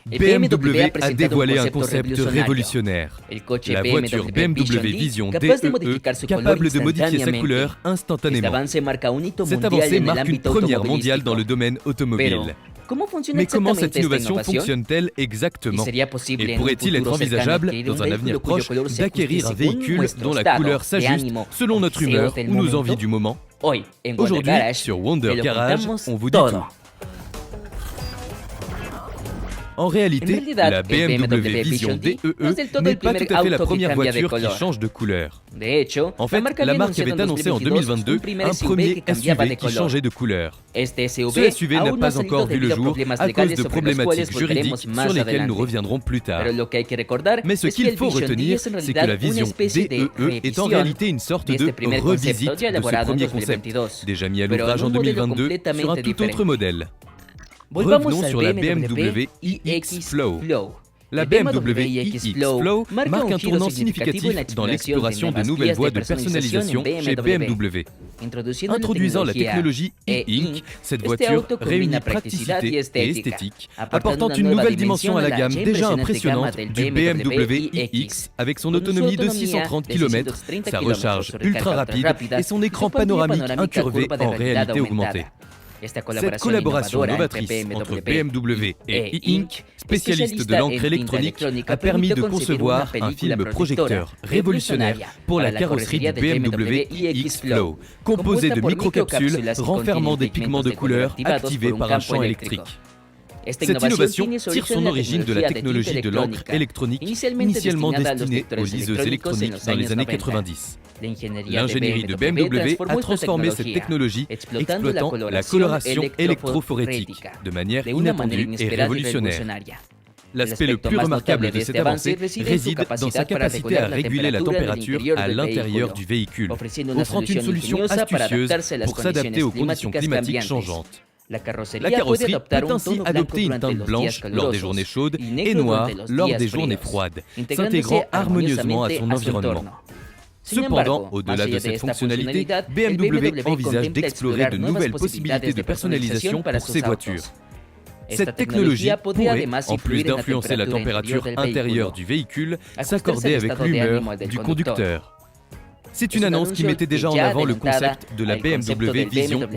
BMW a dévoilé un concept révolutionnaire. La voiture BMW Vision DEE, capable de modifier sa couleur instantanément. Cette avancée marque une première mondiale dans le domaine automobile. Mais comment cette innovation fonctionne-t-elle exactement? Et pourrait-il être envisageable, dans un avenir proche, d'acquérir un véhicule dont la couleur s'ajuste selon notre humeur ou nos envies du moment? Aujourd'hui, sur Wonder Garage, on vous dit tout. En réalité, la BMW Vision DEE n'est pas tout à fait la première voiture qui change de couleur. En fait, la marque avait annoncé en 2022 un premier SUV qui changeait de couleur. Ce SUV n'a pas encore vu le jour à cause de problématiques juridiques sur lesquelles nous reviendrons plus tard. Mais ce qu'il faut retenir, c'est que la Vision DEE est en réalité une sorte de revisite de ce premier concept, déjà mis à l'ouvrage en 2022 sur un tout autre modèle. Revenons sur la BMW iX Flow. La BMW iX Flow marque un tournant significatif dans l'exploration de nouvelles voies de personnalisation chez BMW. Introduisant la technologie e-Ink, cette voiture réunit praticité et esthétique, apportant une nouvelle dimension à la gamme déjà impressionnante du BMW iX avec son autonomie de 630 km, sa recharge ultra rapide et son écran panoramique incurvé en réalité augmentée. Cette collaboration novatrice entre BMW et e-Ink, spécialiste de l'encre électronique, a permis de concevoir un film projecteur révolutionnaire pour la carrosserie du BMW iX Flow, composé de microcapsules renfermant des pigments de couleur activés par un champ électrique. Cette innovation tire son origine de la technologie de l'encre électronique initialement destinée aux liseuses électroniques dans les années 90. L'ingénierie de BMW a transformé cette technologie exploitant la coloration électrophorétique de manière inattendue et révolutionnaire. L'aspect le plus remarquable de cette avancée réside dans sa capacité à réguler la température à l'intérieur du véhicule, offrant une solution astucieuse pour s'adapter aux conditions climatiques changeantes. La carrosserie peut ainsi adopter une teinte blanche lors des journées chaudes et noire lors des journées froides, s'intégrant harmonieusement à son environnement. Cependant, au-delà de cette fonctionnalité, BMW envisage d'explorer de nouvelles possibilités de personnalisation pour ses voitures. Cette technologie pourrait, en plus d'influencer la température intérieure du véhicule, s'accorder avec l'humeur du conducteur. C'est une annonce qui mettait déjà en avant le concept de la BMW Vision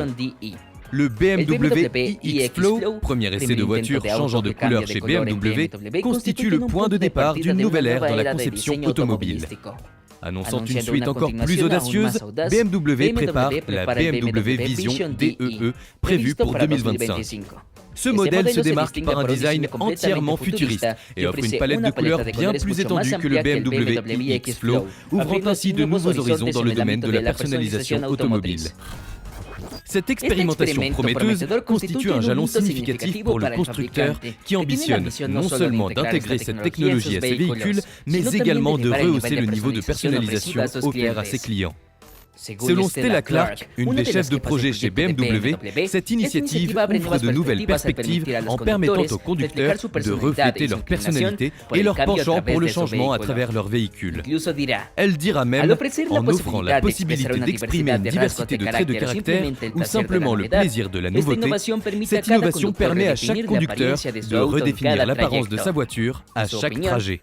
DEE. Le BMW iX Flow, premier essai de voiture changeant de couleur chez BMW, constitue le point de départ d'une nouvelle ère dans la conception automobile. Annonçant une suite encore plus audacieuse, BMW prépare la BMW Vision DEE prévue pour 2025. Ce modèle se démarque par un design entièrement futuriste et offre une palette de couleurs bien plus étendue que le BMW iX Flow, ouvrant ainsi de nouveaux horizons dans le domaine de la personnalisation automobile. Cette expérimentation prometteuse constitue un jalon significatif pour le constructeur qui ambitionne non seulement d'intégrer cette technologie à ses véhicules, mais également de rehausser le niveau de personnalisation offert à ses clients. Selon Stella Clark, une des chefs de projet chez BMW, cette initiative ouvre de nouvelles perspectives en permettant aux conducteurs de refléter leur personnalité et leur penchant pour le changement à travers leur véhicule. Elle dira même, en offrant la possibilité d'exprimer une diversité de traits de caractère ou simplement le plaisir de la nouveauté, cette innovation permet à chaque conducteur de redéfinir l'apparence de sa voiture à chaque trajet.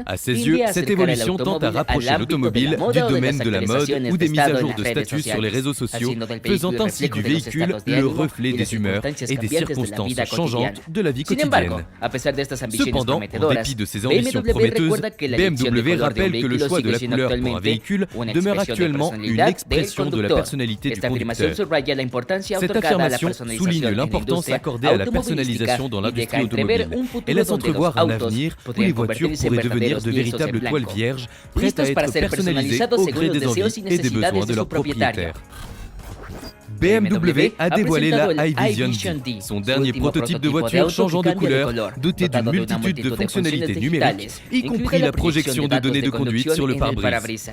À ses yeux, cette évolution tend à rapprocher l'automobile du domaine de la mode ou des mises à jour de statut sur les réseaux sociaux, faisant ainsi du véhicule le reflet des humeurs et des circonstances changeantes de la vie quotidienne. Cependant, en dépit de ces ambitions prometteuses, BMW rappelle que le choix de la couleur pour un véhicule demeure actuellement une expression de la personnalité du conducteur. Cette affirmation souligne l'importance accordée à la personnalisation dans l'industrie automobile et laisse entrevoir un avenir où les voitures pourraient devenir de véritables toiles vierges, prêtes à être personnalisées au gré des envies et des besoins de leurs propriétaires. BMW a dévoilé la iVision D, son dernier prototype de voiture changeant de couleur, doté d'une multitude de fonctionnalités numériques, y compris la projection de données de conduite sur le pare-brise.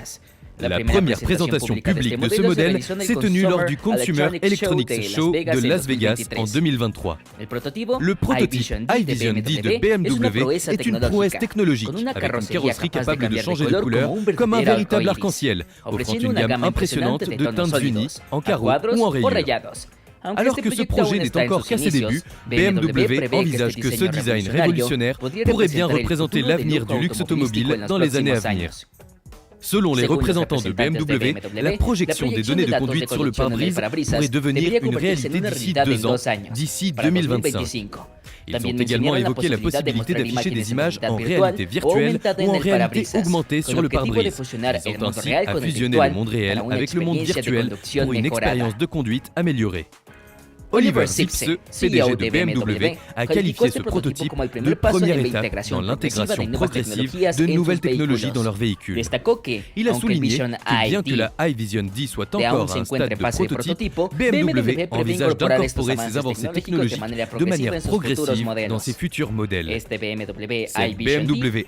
La première présentation publique de ce modèle s'est tenue lors du Consumer Electronics Show de Las Vegas en 2023. Le prototype iVision D de BMW est une prouesse technologique, avec une carrosserie capable de changer de couleur comme un véritable arc-en-ciel, offrant une gamme impressionnante de teintes unies, en carreaux ou en rayures. Alors que ce projet n'est encore qu'à ses débuts, BMW envisage que ce design révolutionnaire pourrait bien représenter l'avenir du luxe automobile dans les années à venir. Selon les représentants de BMW, la projection des données de conduite sur le pare-brise pourrait devenir une réalité d'ici 2 ans, d'ici 2025. Ils ont également évoqué la possibilité d'afficher des images en réalité virtuelle ou en réalité augmentée sur le pare-brise. Ils ont ainsi à fusionner le monde réel avec le monde virtuel pour une expérience de conduite améliorée. Oliver Zipse, PDG de BMW, a qualifié ce prototype de première étape dans l'intégration progressive de nouvelles technologies dans leurs véhicules. Il a souligné que bien que la iVision D soit encore à un stade de prototype, BMW envisage d'incorporer ces avancées technologiques de manière progressive dans ses futurs modèles. Cette BMW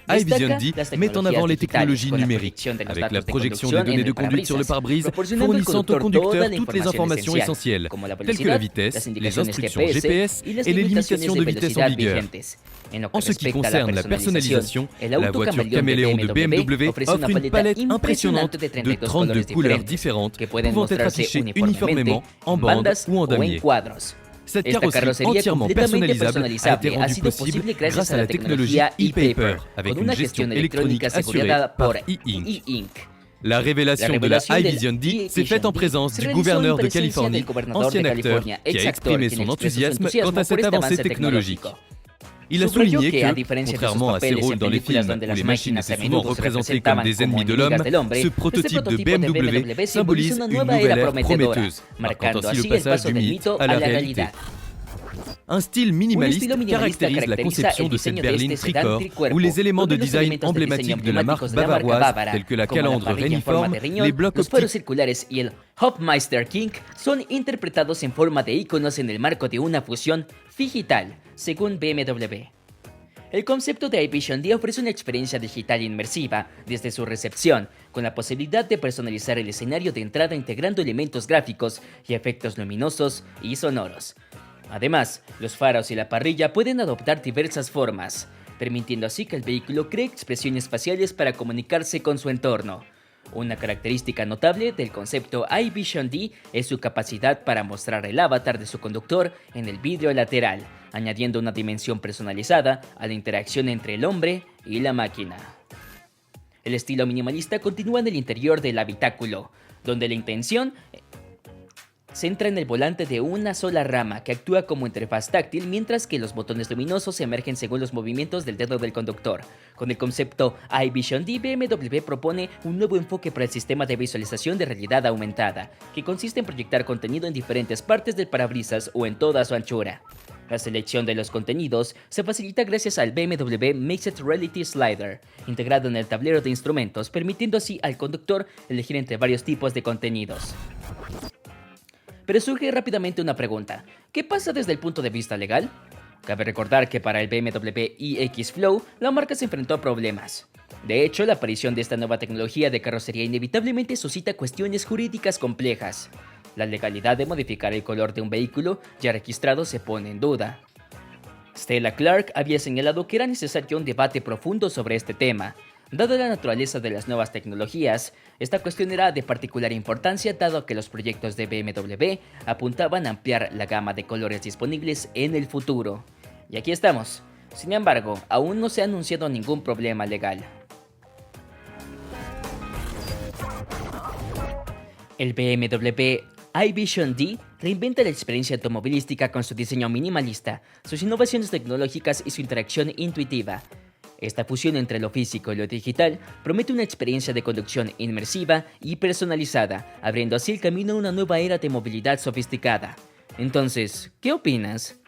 iVision D met en avant les technologies numériques, avec la projection des données de conduite sur le pare-brise, fournissant au conducteur toutes les informations essentielles, telles que la vitesse, les instructions GPS et les limitations de vitesse en vigueur. En ce qui concerne la personnalisation, la voiture caméléon de BMW offre une palette impressionnante de 32 couleurs différentes pouvant être affichées uniformément en bande ou en damier. Cette carrosserie entièrement personnalisable a été rendue possible grâce à la technologie e-Paper, avec une gestion électronique assurée par e-Ink. La révélation de la iVision D s'est faite en présence du gouverneur de Californie, ancien acteur, qui a exprimé son enthousiasme quant à cette avancée technologique. Il a souligné que, contrairement à ses rôles dans les films où les machines étaient souvent représentées comme des ennemis de l'homme, ce prototype de BMW symbolise une nouvelle ère prometteuse, marquant ainsi le passage du mythe à la réalité. Un style minimaliste caractérise la conception de cette berline tricorps où les éléments de design emblématiques de la marque bavaroise, tels que la calandre réniforme, les blocs optiques y el Hofmeister King son interpretados en forma de iconos en el marco de una fusión digital, según BMW. El concepto de iVision D ofrece una experiencia digital inmersiva desde su recepción, con la posibilidad de personalizar el escenario de entrada integrando elementos gráficos y efectos luminosos y sonoros. Además, los faros y la parrilla pueden adoptar diversas formas, permitiendo así que el vehículo cree expresiones faciales para comunicarse con su entorno. Una característica notable del concepto iVision D es su capacidad para mostrar el avatar de su conductor en el vidrio lateral, añadiendo una dimensión personalizada a la interacción entre el hombre y la máquina. El estilo minimalista continúa en el interior del habitáculo, donde la intención centra en el volante de una sola rama que actúa como interfaz táctil, mientras que los botones luminosos emergen según los movimientos del dedo del conductor. Con el concepto iVision D, BMW propone un nuevo enfoque para el sistema de visualización de realidad aumentada, que consiste en proyectar contenido en diferentes partes del parabrisas o en toda su anchura. La selección de los contenidos se facilita gracias al BMW Mixed Reality Slider, integrado en el tablero de instrumentos, permitiendo así al conductor elegir entre varios tipos de contenidos. Pero surge rápidamente una pregunta: ¿qué pasa desde el punto de vista legal? Cabe recordar que para el BMW iX Flow, la marca se enfrentó a problemas. De hecho, la aparición de esta nueva tecnología de carrocería inevitablemente suscita cuestiones jurídicas complejas. La legalidad de modificar el color de un vehículo ya registrado se pone en duda. Stella Clark había señalado que era necesario un debate profundo sobre este tema. Dada la naturaleza de las nuevas tecnologías, esta cuestión era de particular importancia dado que los proyectos de BMW apuntaban a ampliar la gama de colores disponibles en el futuro. Y aquí estamos. Sin embargo, aún no se ha anunciado ningún problema legal. El BMW iVision D reinventa la experiencia automovilística con su diseño minimalista, sus innovaciones tecnológicas y su interacción intuitiva. Esta fusión entre lo físico y lo digital promete una experiencia de conducción inmersiva y personalizada, abriendo así el camino a una nueva era de movilidad sofisticada. Entonces, ¿qué opinas?